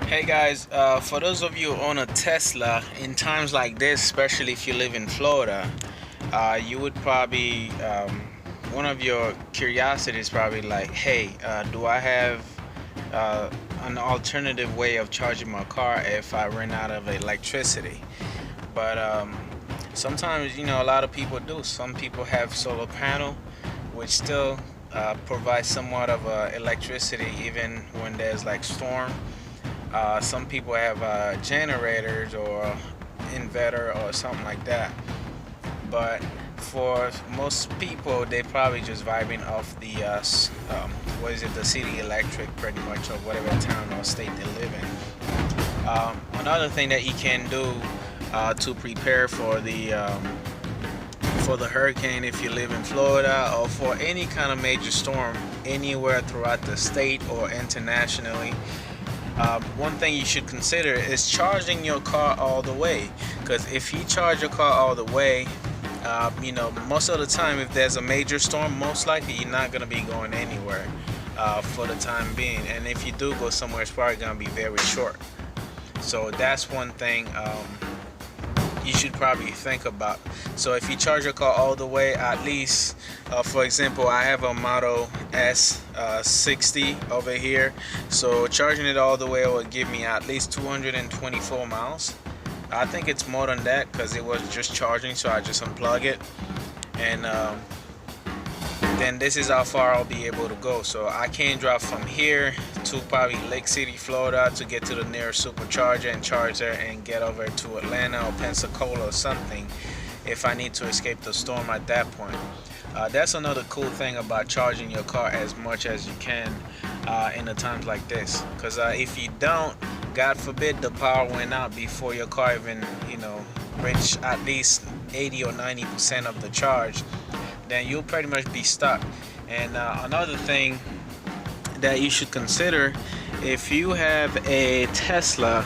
Hey guys, for those of you who own a Tesla, in times like this, especially if you live in Florida, you would probably, one of your curiosities probably like, hey, do I have an alternative way of charging my car if I run out of electricity? But sometimes, a lot of people do. Some people have solar panel, which still provides somewhat of electricity even when there's like storm. Some people have generators or inverter or something like that. But for most people, they probably just vibing off the what is it, the city electric, pretty much, of whatever town or state they live in. Another thing that you can do to prepare for the hurricane if you live in Florida, or for any kind of major storm anywhere throughout the state or internationally. One thing you should consider is charging your car all the way. Because if you charge your car all the way, most of the time, if there's a major storm, most likely you're not going to be going anywhere for the time being. And if you do go somewhere, it's probably going to be very short. So that's one thing you should probably think about. So if you charge your car all the way, at least, for example, I have a Model S 60 over here. So charging it all the way will give me at least 224 miles. I think it's more than that because it was just charging, so I just unplug it, and then this is how far I'll be able to go. So I can drive from here to probably Lake City, Florida, to get to the nearest supercharger and charge there and get over to Atlanta or Pensacola or something if I need to escape the storm at that point. That's another cool thing about charging your car as much as you can in a times like this, because if you don't, God forbid the power went out before your car even reach at least 80 or 90% of the charge, then you'll pretty much be stuck. And another thing that you should consider, if you have a Tesla,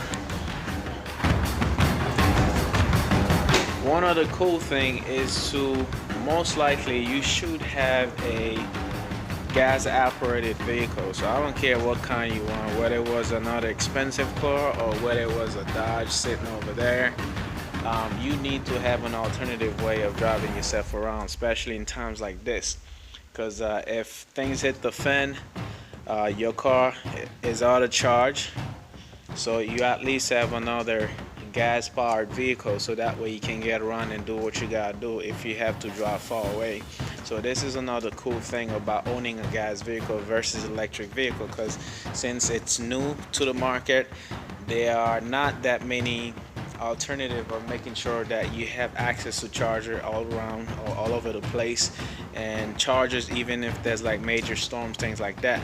one other cool thing is to most likely you should have a gas operated vehicle. So I don't care what kind you want, whether it was another expensive car or whether it was a Dodge sitting over there. You need to have an alternative way of driving yourself around, especially in times like this, because if things hit the fan, your car is out of charge, so you at least have another gas powered vehicle, so that way you can get around and do what you gotta do if you have to drive far away. So this is another cool thing about owning a gas vehicle versus electric vehicle, because since it's new to the market, there are not that many alternative of making sure that you have access to charger all around or all over the place, and chargers even if there's like major storms, things like that.